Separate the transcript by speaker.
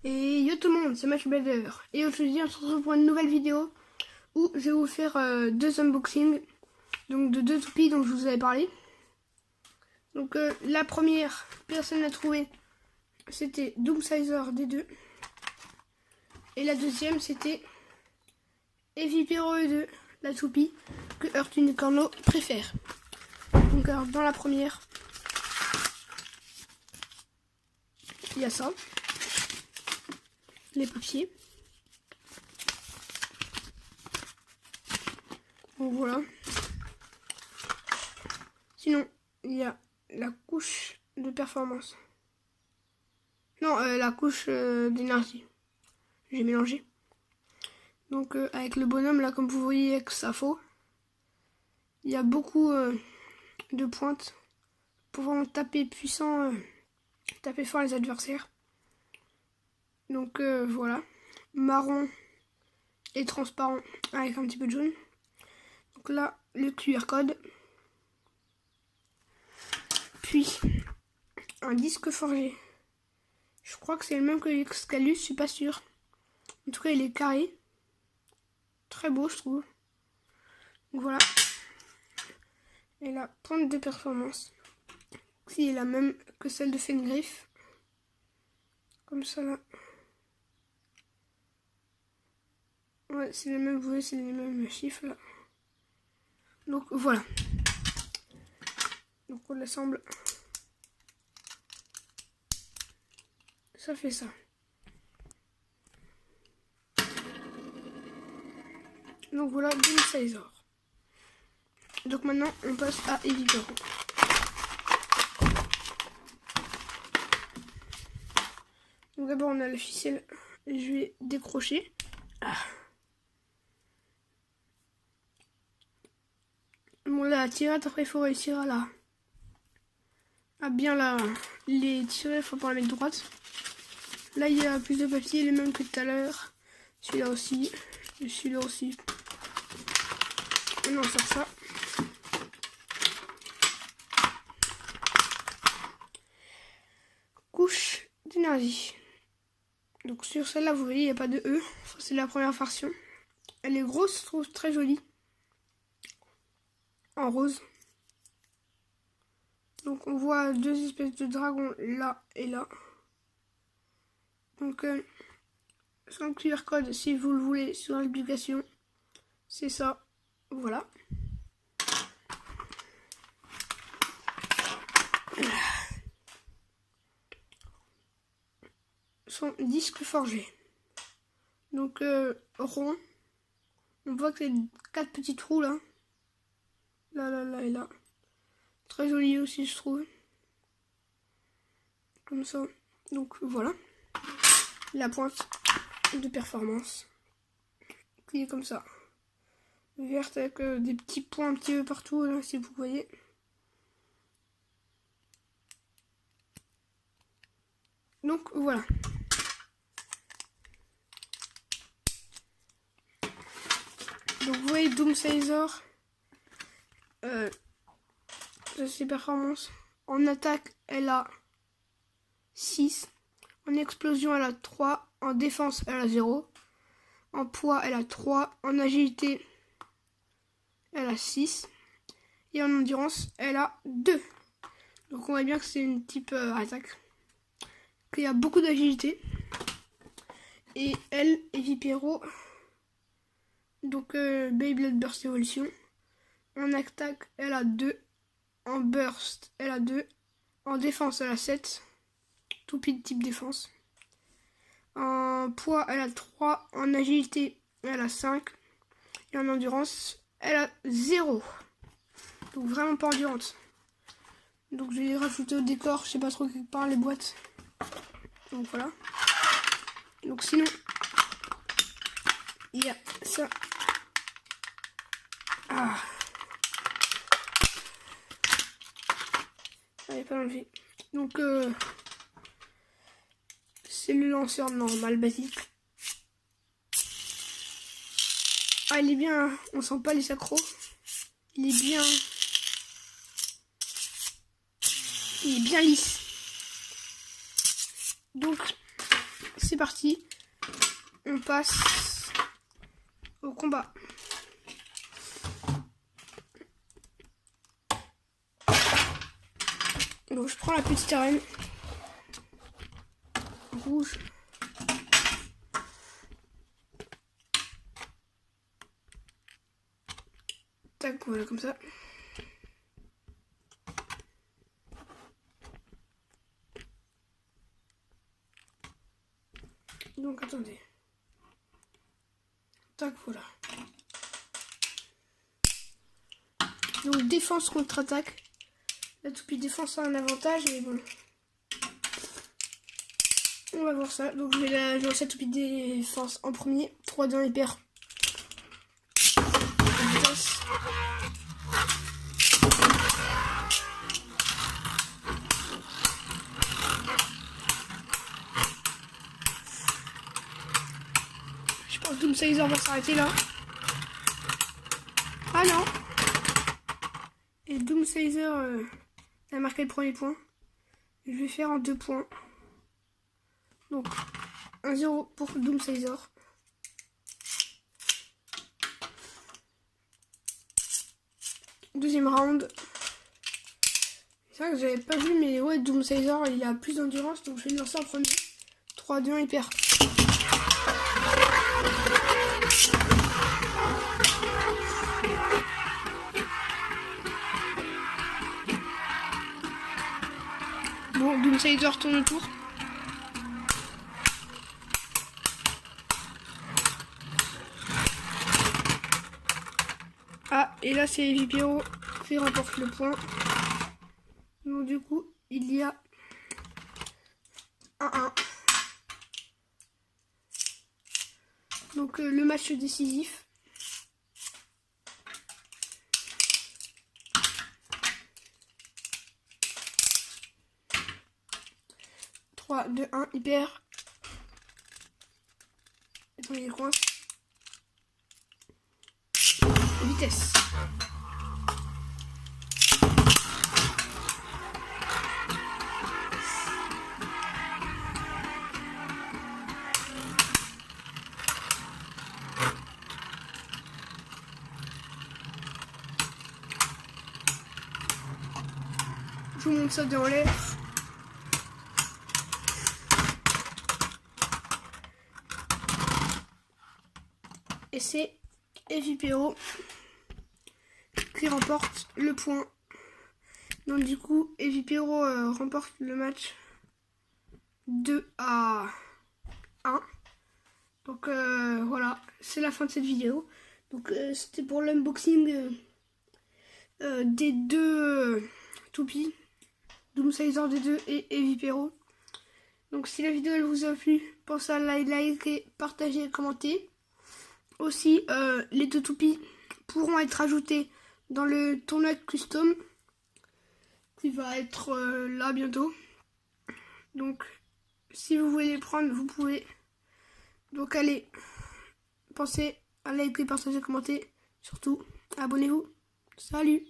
Speaker 1: Et yo tout le monde, c'est MatchBlader. Et aujourd'hui on se retrouve pour une nouvelle vidéo où je vais vous faire deux unboxings, donc de deux toupies dont je vous avais parlé. Donc la première, personne n'a trouvé, c'était Doomsizer D2. Et la deuxième c'était Evipero E2, la toupie que Earth Unicorno préfère. Donc alors, dans la première, il y a ça, les papiers. Donc voilà. Sinon, il y a la couche de performance. Non, la couche d'énergie. J'ai mélangé. Donc avec le bonhomme là, comme vous voyez avec sa faux, il y a beaucoup de pointes pour vraiment taper puissant, taper fort les adversaires. Donc voilà, marron et transparent avec un petit peu de jaune. Donc là, le QR code. Puis un disque forgé. Je crois que c'est le même que l'Excalus, je suis pas sûre. En tout cas, il est carré. Très beau, je trouve. Donc voilà. Et la pointe de performance, qui est la même que celle de Fengrif. Comme ça là. Ouais, c'est les mêmes, vous voyez, c'est les mêmes chiffres là. Donc voilà. Donc on l'assemble. Ça fait ça. Donc voilà, Doomsizer. Donc maintenant on passe à Evipero. Donc d'abord on a la ficelle. Je vais décrocher. Bon là, la tirette, après il faut réussir à bien les tirer, il faut pas la mettre droite. Là il y a plus de papier, les mêmes que tout à l'heure. Celui-là aussi, et celui-là aussi. Maintenant on sort ça. Couche d'énergie. Donc sur celle-là, vous voyez, il n'y a pas de E. C'est la première version. Elle est grosse, je trouve très jolie. En rose. Donc on voit deux espèces de dragons là et là. Donc sans QR code, si vous le voulez, sur l'application, c'est ça. Voilà. Son disque forgé. Donc rond. On voit que c'est 4 petits trous là. Là, là, là et là. Très joli aussi, je trouve. Comme ça. Donc voilà. La pointe de performance. Qui est comme ça. Verte avec des petits points un petit peu partout, là, si vous voyez. Donc voilà. Donc vous voyez Doomsizer. Ses performances. En attaque, elle a 6. En explosion, elle a 3. En défense, elle a 0. En poids, elle a 3. En agilité, elle a 6. Et en endurance, elle a 2. Donc on voit bien que c'est une type attaque. Qu'il y a beaucoup d'agilité. Et elle, Evipero, donc Beyblade Burst Evolution. En attaque, elle a 2. En burst, elle a 2. En défense, elle a 7. Toupie de type défense. En poids, elle a 3. En agilité, elle a 5. Et en endurance, elle a 0. Donc vraiment pas endurante. Donc je vais rajouter au décor, je sais pas trop quelque part, les boîtes. Donc voilà. Donc sinon, il y a ça. Ah. Allez, pas enlevé. Donc c'est le lanceur normal, basique. Ah, il est bien, on sent pas les sacros. Il est bien lisse. Donc, c'est parti. On passe au combat. Donc, je prends la petite arène rouge. Tac, voilà, comme ça. Donc, attendez. Tac, voilà. Donc, défense contre attaque. La toupie défense a un avantage, mais bon. On va voir ça. Donc, je vais lancer la toupie défense en premier. 3-2-1 hyper. Vitesse. Je pense que Doomsazer va s'arrêter là. Ah non! Et Doomsazer a marqué le premier point. Je vais faire en 2 points. Donc 1-0 pour Doomsazer. Deuxième round. C'est vrai que j'avais pas vu, mais ouais, Doomsazer il a plus d'endurance, donc je vais le lancer en premier. 3-2-1 hyper. Bon, Doomsazer tourne autour. Ah, et là c'est Vipero qui remporte le point. Donc du coup, il y a 1-1. Donc le match décisif. « 3, 2, 1, hyper. Attendez, il coince. Vitesse. Je vous montre ça de en l'air. Et c'est Vipero qui remporte le point. Donc du coup, Vipero remporte le match 2-1. Donc voilà, c'est la fin de cette vidéo. Donc c'était pour l'unboxing des deux toupies, Doomsazer des deux et Vipero. Donc si la vidéo elle vous a plu, pensez à liker, partager, commenter. Aussi, les deux toupies pourront être ajoutées dans le tournoi custom qui va être là bientôt. Donc, si vous voulez les prendre, vous pouvez. Donc, allez, pensez à liker, partager, commenter. Surtout, abonnez-vous. Salut!